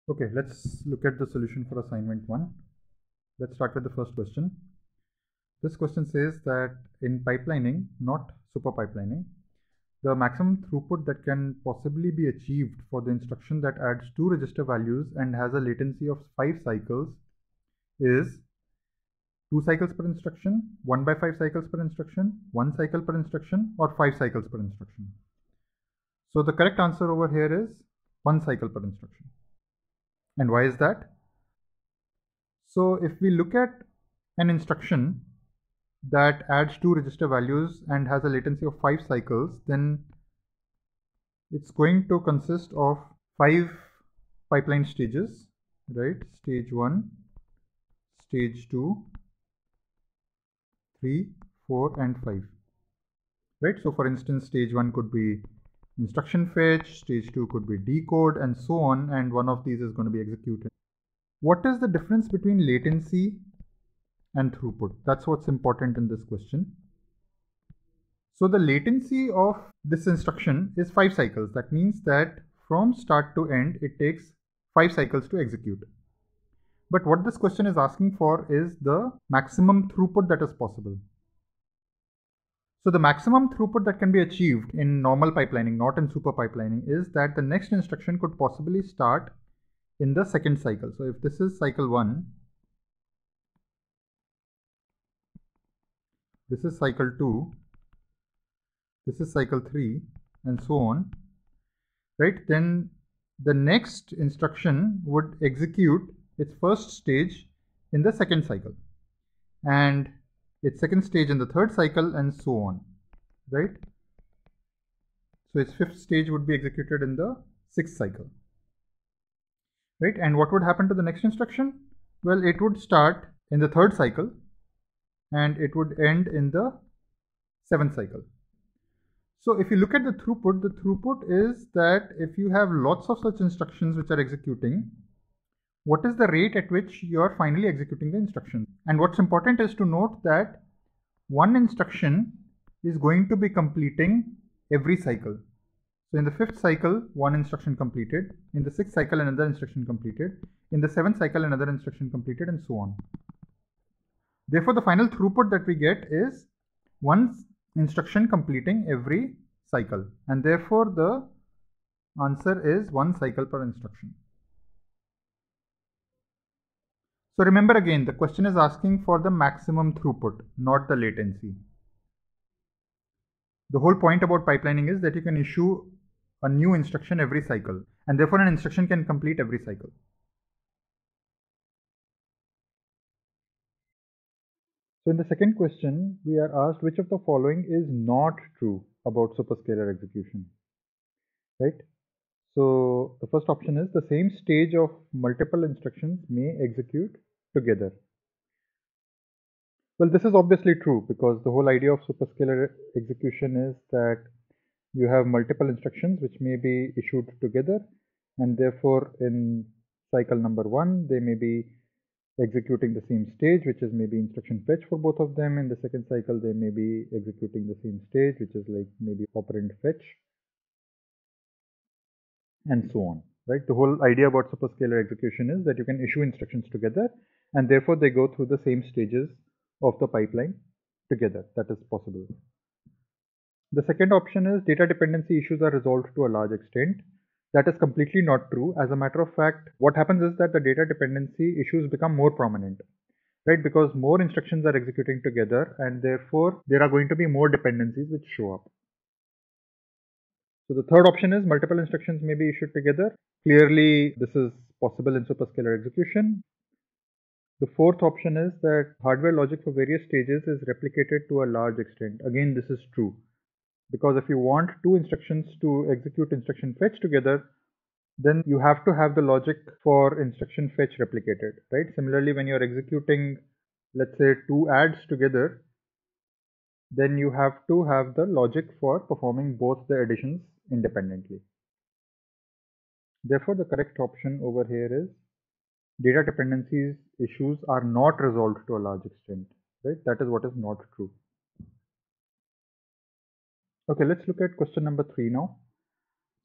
Okay, let's look at the solution for assignment 1. Let's start with the first question. This question says that in pipelining, not super pipelining, the maximum throughput that can possibly be achieved for the instruction that adds 2 register values and has a latency of 5 cycles is 2 cycles per instruction, 1 by 5 cycles per instruction, 1 cycle per instruction, or 5 cycles per instruction. So the correct answer over here is 1 cycle per instruction. And why is that? So if we look at an instruction that adds 2 register values and has a latency of 5 cycles, then it's going to consist of 5 pipeline stages, right? Stage 1, stage 2, 3, 4, and 5, right? So for instance, stage 1 could be instruction fetch, stage 2 could be decode, and so on, and one of these is going to be executed. What is the difference between latency and throughput? That's what's important in this question. So the latency of this instruction is 5 cycles. That means that from start to end, it takes 5 cycles to execute. But what this question is asking for is the maximum throughput that is possible. So the maximum throughput that can be achieved in normal pipelining, not in super pipelining, is that the next instruction could possibly start in the second cycle. So if this is cycle 1, this is cycle 2, this is cycle 3, and so on, right? Then the next instruction would execute its first stage in the second cycle and its second stage in the third cycle, and so on, right? So its fifth stage would be executed in the sixth cycle, right? And what would happen to the next instruction? Well, it would start in the third cycle and it would end in the seventh cycle. So if you look at the throughput is that if you have lots of such instructions which are executing, what is the rate at which you are finally executing the instruction? And what's important is to note that one instruction is going to be completing every cycle. So in the fifth cycle, one instruction completed. In the sixth cycle, another instruction completed. In the seventh cycle, another instruction completed, and so on. Therefore, the final throughput that we get is one instruction completing every cycle, and therefore the answer is 1 cycle per instruction. So remember again, the question is asking for the maximum throughput, not the latency. The whole point about pipelining is that you can issue a new instruction every cycle, and therefore an instruction can complete every cycle. So in the second question, we are asked which of the following is not true about superscalar execution, right? So the first option is the same stage of multiple instructions may execute together. Well, this is obviously true because the whole idea of superscalar execution is that you have multiple instructions which may be issued together, and therefore in cycle number 1 they may be executing the same stage, which is maybe instruction fetch for both of them. In the second cycle they may be executing the same stage, which is like maybe operand fetch, and so on, right? The whole idea about superscalar execution is that you can issue instructions together and therefore they go through the same stages of the pipeline together. That is possible. The second option is data dependency issues are resolved to a large extent. That is completely not true. As a matter of fact, what happens is that the data dependency issues become more prominent, right? Because more instructions are executing together and therefore there are going to be more dependencies which show up. So the third option is multiple instructions may be issued together. Clearly, this is possible in superscalar execution. The fourth option is that hardware logic for various stages is replicated to a large extent. Again, this is true. Because if you want two instructions to execute instruction fetch together, then you have to have the logic for instruction fetch replicated, right? Similarly, when you're executing, let's say, two adds together, then you have to have the logic for performing both the additions independently. Therefore, the correct option over here is data dependencies issues are not resolved to a large extent, right? That is what is not true. Okay, let's look at question number 3 now.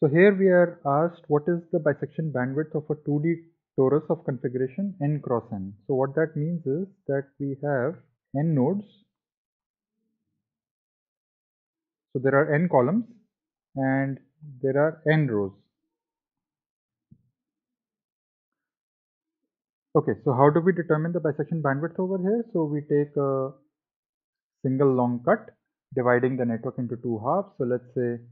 So here we are asked what is the bisection bandwidth of a 2D torus of configuration n cross n. So what that means is that we have n nodes. So there are n columns and there are n rows. Okay, so how do we determine the bisection bandwidth over here? So we take a single long cut dividing the network into two halves. So let's say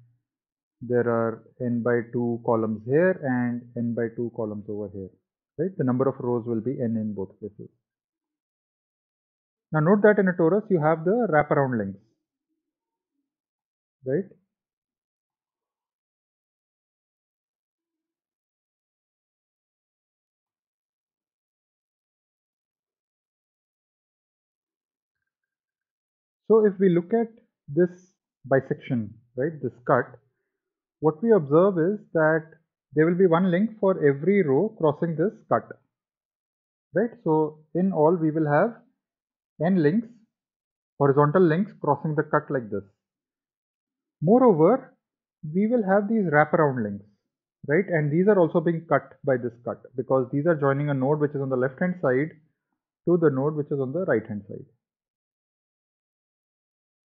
there are n by 2 columns here and n by 2 columns over here, right? The number of rows will be n in both cases. Now note that in a torus you have the wraparound links, right? So if we look at this bisection, right, this cut, what we observe is that there will be one link for every row crossing this cut, right? So in all we will have n links, horizontal links crossing the cut like this. Moreover, we will have these wraparound links, right? And these are also being cut by this cut because these are joining a node which is on the left hand side to the node which is on the right hand side.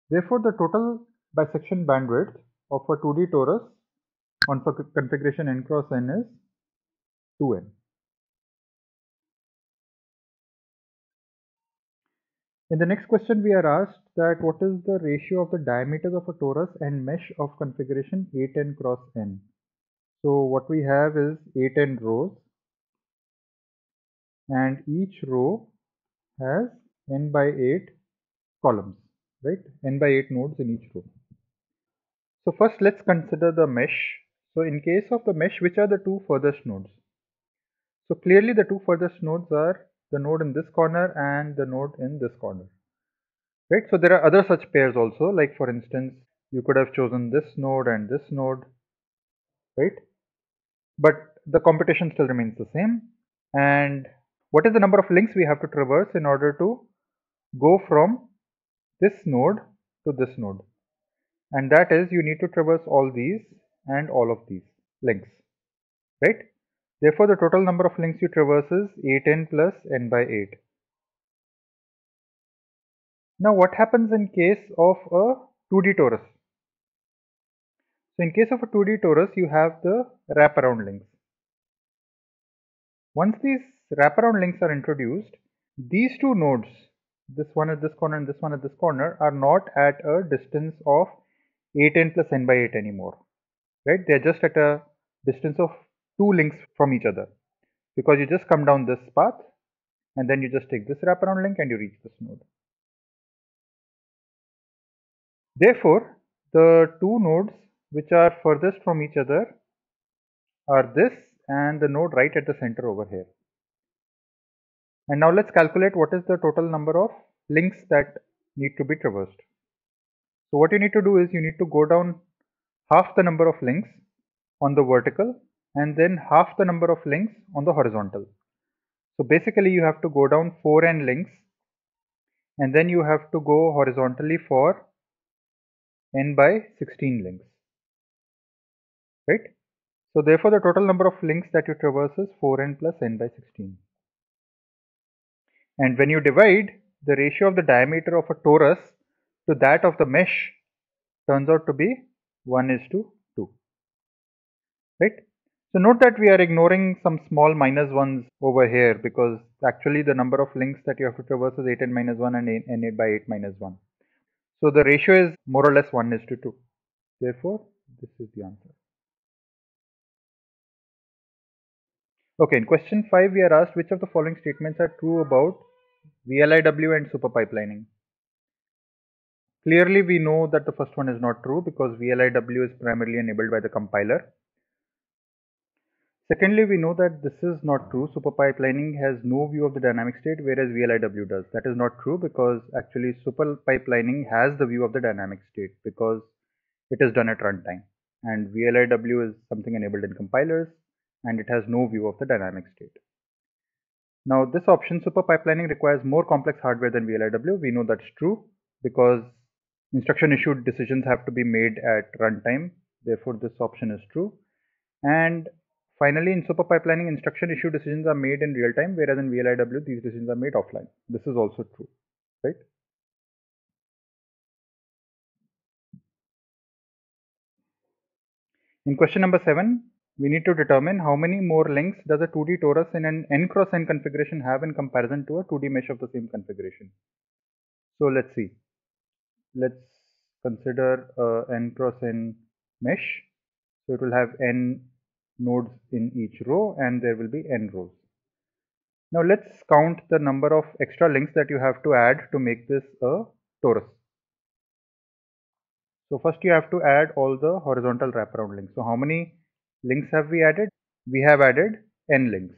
Therefore, the total bisection bandwidth of a 2D torus on configuration n cross n is 2n. In the next question, we are asked that what is the ratio of the diameters of a torus and mesh of configuration 8n cross n. So what we have is 8n rows and each row has n by 8 columns, right? N by 8 nodes in each row. So first let's consider the mesh. So in case of the mesh, which are the two furthest nodes? So clearly the two furthest nodes are the node in this corner and the node in this corner, right? So there are other such pairs also, like for instance, you could have chosen this node and this node, right? But the computation still remains the same. And what is the number of links we have to traverse in order to go from this node to this node? And that is, you need to traverse all these and all of these links, right? Therefore, the total number of links you traverse is 8n plus n by 8. Now, what happens in case of a 2D torus? So, in case of a 2D torus, you have the wraparound links. Once these wraparound links are introduced, these two nodes, this one at this corner and this one at this corner, are not at a distance of 8n plus n by 8 anymore, right? They are just at a distance of two links from each other, because you just come down this path and then you just take this wraparound link and you reach this node. Therefore, the two nodes which are furthest from each other are this and the node right at the center over here. And now let's calculate what is the total number of links that need to be traversed. So what you need to do is you need to go down half the number of links on the vertical and then half the number of links on the horizontal. So basically you have to go down 4n links and then you have to go horizontally for n by 16 links, right? So therefore the total number of links that you traverse is 4n plus n by 16. And when you divide, the ratio of the diameter of a torus to that of the mesh turns out to be 1:2, right? So note that we are ignoring some small minus ones over here because actually the number of links that you have to traverse is 8n minus 1 and n by 8 minus 1. So the ratio is more or less 1:2. Therefore, this is the answer. Okay, in question 5 we are asked which of the following statements are true about VLIW and super pipelining. Clearly we know that the first one is not true because VLIW is primarily enabled by the compiler. Secondly, we know that this is not true. Super pipelining has no view of the dynamic state, whereas VLIW does. That is not true because actually super pipelining has the view of the dynamic state because it is done at runtime. And VLIW is something enabled in compilers and it has no view of the dynamic state. Now this option, super pipelining, requires more complex hardware than VLIW. We know that's true because instruction issued decisions have to be made at runtime. Therefore, this option is true. And finally, in super pipelining, instruction issue decisions are made in real time, whereas in VLIW, these decisions are made offline. This is also true, right? In question number 7, we need to determine how many more links does a 2D torus in an n cross n configuration have in comparison to a 2D mesh of the same configuration. So let's see. Let's consider a n cross n mesh. So it will have n nodes in each row and there will be n rows. Now let's count the number of extra links that you have to add to make this a torus. So first you have to add all the horizontal wraparound links. So how many links have we added? We have added n links.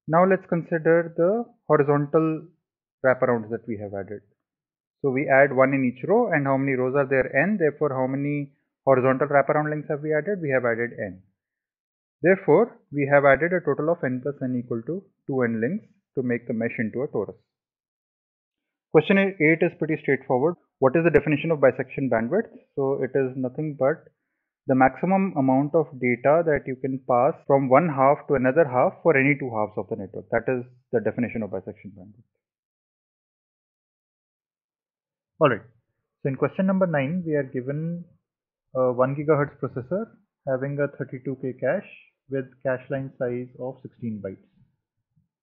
Now let's consider the horizontal wraparounds that we have added. So we add one in each row, and how many rows are there? N. Therefore, how many horizontal wraparound links have we added? We have added n. Therefore, we have added a total of n plus n equal to 2n links to make the mesh into a torus. Question 8 is pretty straightforward. What is the definition of bisection bandwidth? So it is nothing but the maximum amount of data that you can pass from one half to another half for any two halves of the network. That is the definition of bisection bandwidth. Alright, so in question number 9, we are given a 1 gigahertz processor having a 32K cache with cache line size of 16 bytes.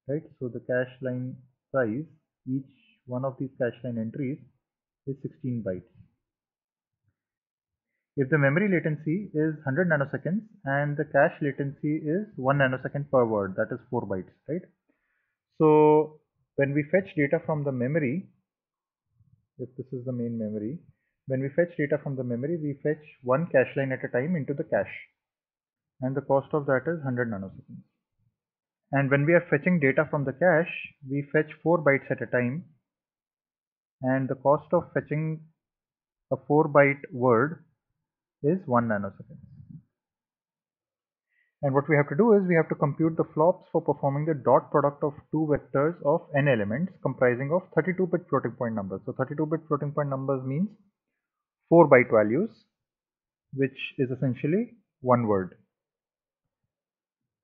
Right, so the cache line size, each one of these cache line entries is 16 bytes. If the memory latency is 100 nanoseconds and the cache latency is 1 nanosecond per word, that is 4 bytes, right? So when we fetch data from the memory, if this is the main memory, when we fetch data from the memory, we fetch one cache line at a time into the cache, and the cost of that is 100 nanoseconds. And when we are fetching data from the cache, we fetch 4 bytes at a time, and the cost of fetching a 4-byte word is 1 nanosecond. And what we have to do is we have to compute the flops for performing the dot product of two vectors of n elements comprising of 32-bit floating point numbers. So 32-bit floating point numbers means 4-byte values, which is essentially one word.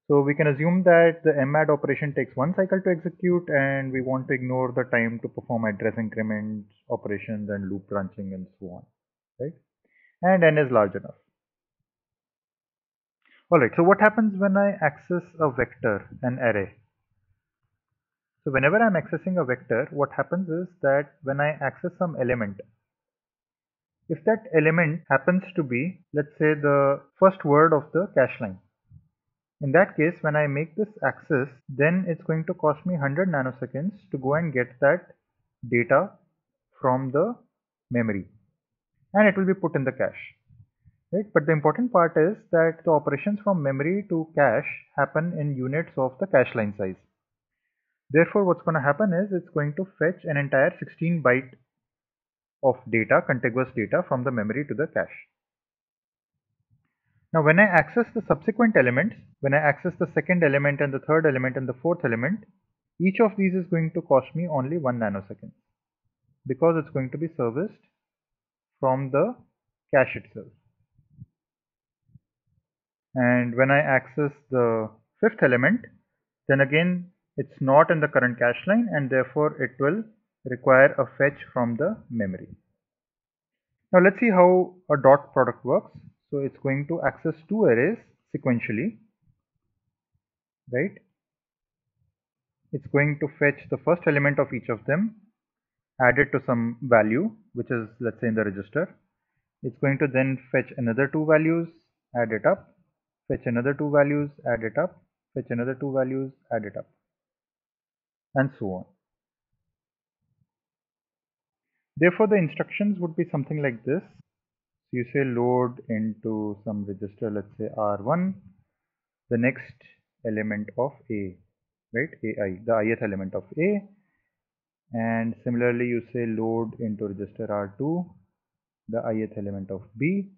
So we can assume that the madd operation takes one cycle to execute, and we want to ignore the time to perform address increment operations and loop branching and so on, right? And n is large enough. Alright, so what happens when I access a vector, an array? So whenever I'm accessing a vector, what happens is that when I access some element, if that element happens to be, let's say, the first word of the cache line, in that case, when I make this access, then it's going to cost me 100 nanoseconds to go and get that data from the memory, and it will be put in the cache. Right? But the important part is that the operations from memory to cache happen in units of the cache line size. Therefore, what's going to happen is it's going to fetch an entire 16 byte of data, contiguous data from the memory to the cache. Now, when I access the subsequent elements, when I access the second element and the third element and the fourth element, each of these is going to cost me only 1 nanosecond because it's going to be serviced from the cache itself. And when I access the fifth element, then again it's not in the current cache line, and therefore it will require a fetch from the memory. Now let's see how a dot product works. So it's going to access two arrays sequentially, right? It's going to fetch the first element of each of them, add it to some value, which is, let's say, in the register. It's going to then fetch another two values, add it up, fetch another two values, add it up, fetch another two values, add it up, and so on. Therefore, the instructions would be something like this. So you say load into some register, let's say R1, the next element of A, right? AI, the ith element of A. And similarly, you say load into register R2, the ith element of B.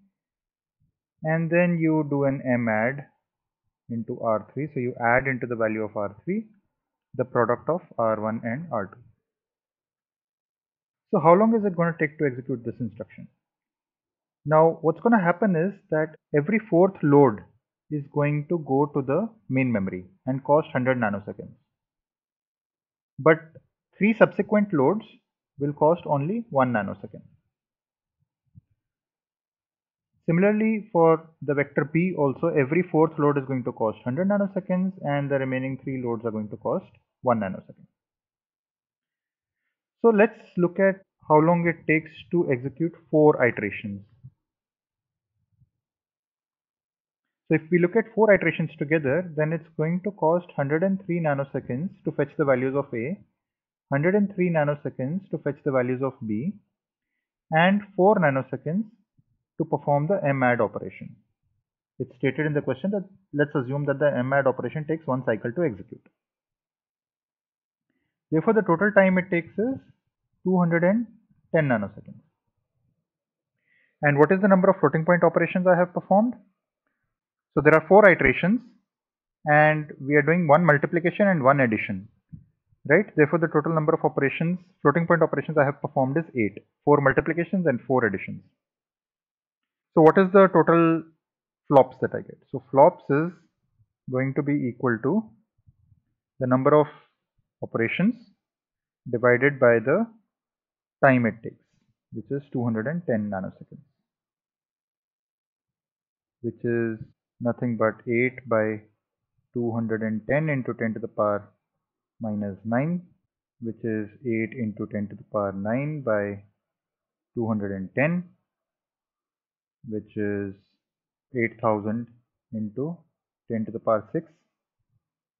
And then you do an madd into R3. So you add into the value of R3 the product of R1 and R2. So how long is it going to take to execute this instruction? Now what's going to happen is that every fourth load is going to go to the main memory and cost 100 nanoseconds. But 3 subsequent loads will cost only 1 nanosecond. Similarly, for the vector p also, every fourth load is going to cost 100 nanoseconds and the remaining 3 loads are going to cost 1 nanosecond. So let's look at how long it takes to execute 4 iterations. So if we look at 4 iterations together, then it's going to cost 103 nanoseconds to fetch the values of A, 103 nanoseconds to fetch the values of B, and 4 nanoseconds to perform the madd operation. It's stated in the question that let's assume that the madd operation takes 1 cycle to execute. Therefore, the total time it takes is 210 nanoseconds. And what is the number of floating point operations I have performed? So there are 4 iterations and we are doing 1 multiplication and 1 addition, right? Therefore, the total number of operations, floating point operations I have performed is 8, 4 multiplications and 4 additions. So what is the total flops that I get? So flops is going to be equal to the number of operations divided by the time it takes, which is 210 nanoseconds, which is nothing but 8 by 210 into 10 to the power minus 9, which is 8 into 10 to the power 9 by 210, which is 8000 into 10 to the power 6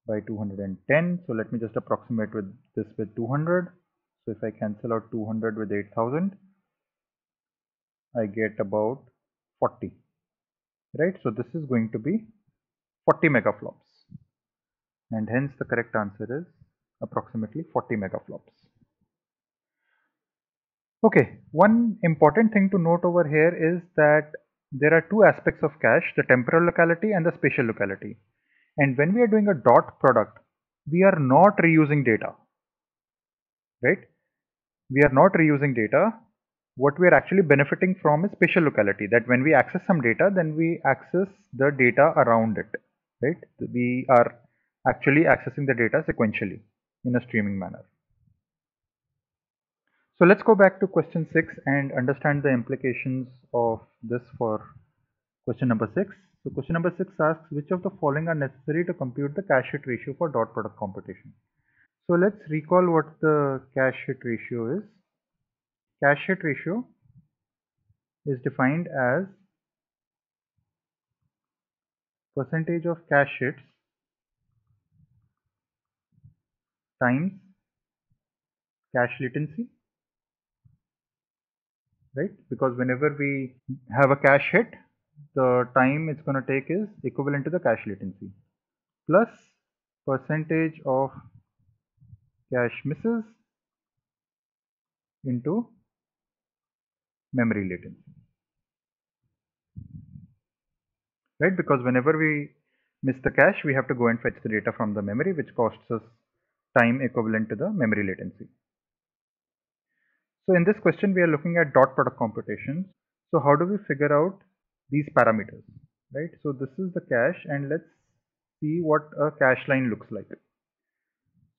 by 210. So let me just approximate with this with 200. So if I cancel out 200 with 8000, I get about 40, right? So this is going to be 40 megaflops, and hence the correct answer is approximately 40 megaflops. Okay, one important thing to note over here is that there are two aspects of cache, the temporal locality and the spatial locality. And when we are doing a dot product, we are not reusing data, right? We are not reusing data. What we are actually benefiting from is spatial locality, that when we access some data, then we access the data around it, right? We are actually accessing the data sequentially in a streaming manner. So let's go back to question 6 and understand the implications of this for question number 6. So question number 6 asks, which of the following are necessary to compute the cache hit ratio for dot product computation? So let's recall what the cache hit ratio is. Cache hit ratio is defined as percentage of cache hits times cache latency, right? Because whenever we have a cache hit, the time it's going to take is equivalent to the cache latency plus percentage of cache misses into memory latency, right? Because whenever we miss the cache, we have to go and fetch the data from the memory, which costs us time equivalent to the memory latency. So in this question, we are looking at dot product computation. So how do we figure out these parameters, right? So this is the cache, and let's see what a cache line looks like.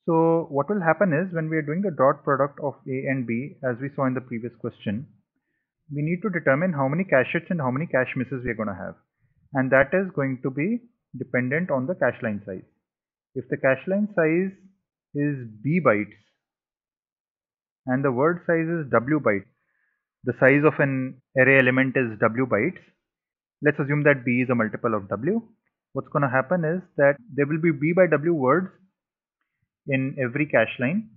So what will happen is when we are doing the dot product of A and B, as we saw in the previous question, we need to determine how many cache hits and how many cache misses we are going to have. And that is going to be dependent on the cache line size. If the cache line size is B bytes and the word size is W bytes, the size of an array element is W bytes. Let's assume that B is a multiple of W. What's going to happen is that there will be B by W words in every cache line.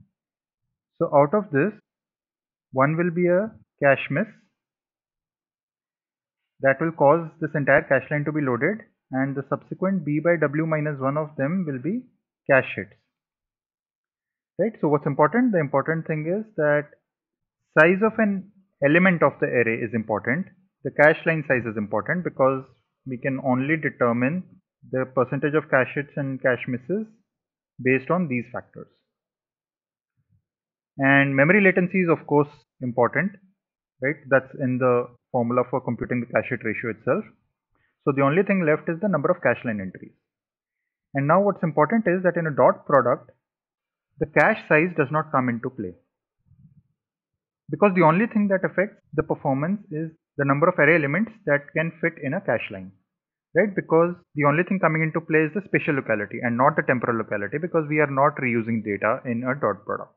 So out of this, one will be a cache miss. That will cause this entire cache line to be loaded, and the subsequent B by W minus one of them will be cache hits. Right? So what's important? The important thing is that size of an element of the array is important. The cache line size is important because we can only determine the percentage of cache hits and cache misses based on these factors. And memory latency is of course important, right? That's in the formula for computing the cache hit ratio itself. So the only thing left is the number of cache line entries. And now what's important is that in a dot product, the cache size does not come into play, because the only thing that affects the performance is the number of array elements that can fit in a cache line, right? Because the only thing coming into play is the spatial locality and not the temporal locality, because we are not reusing data in a dot product.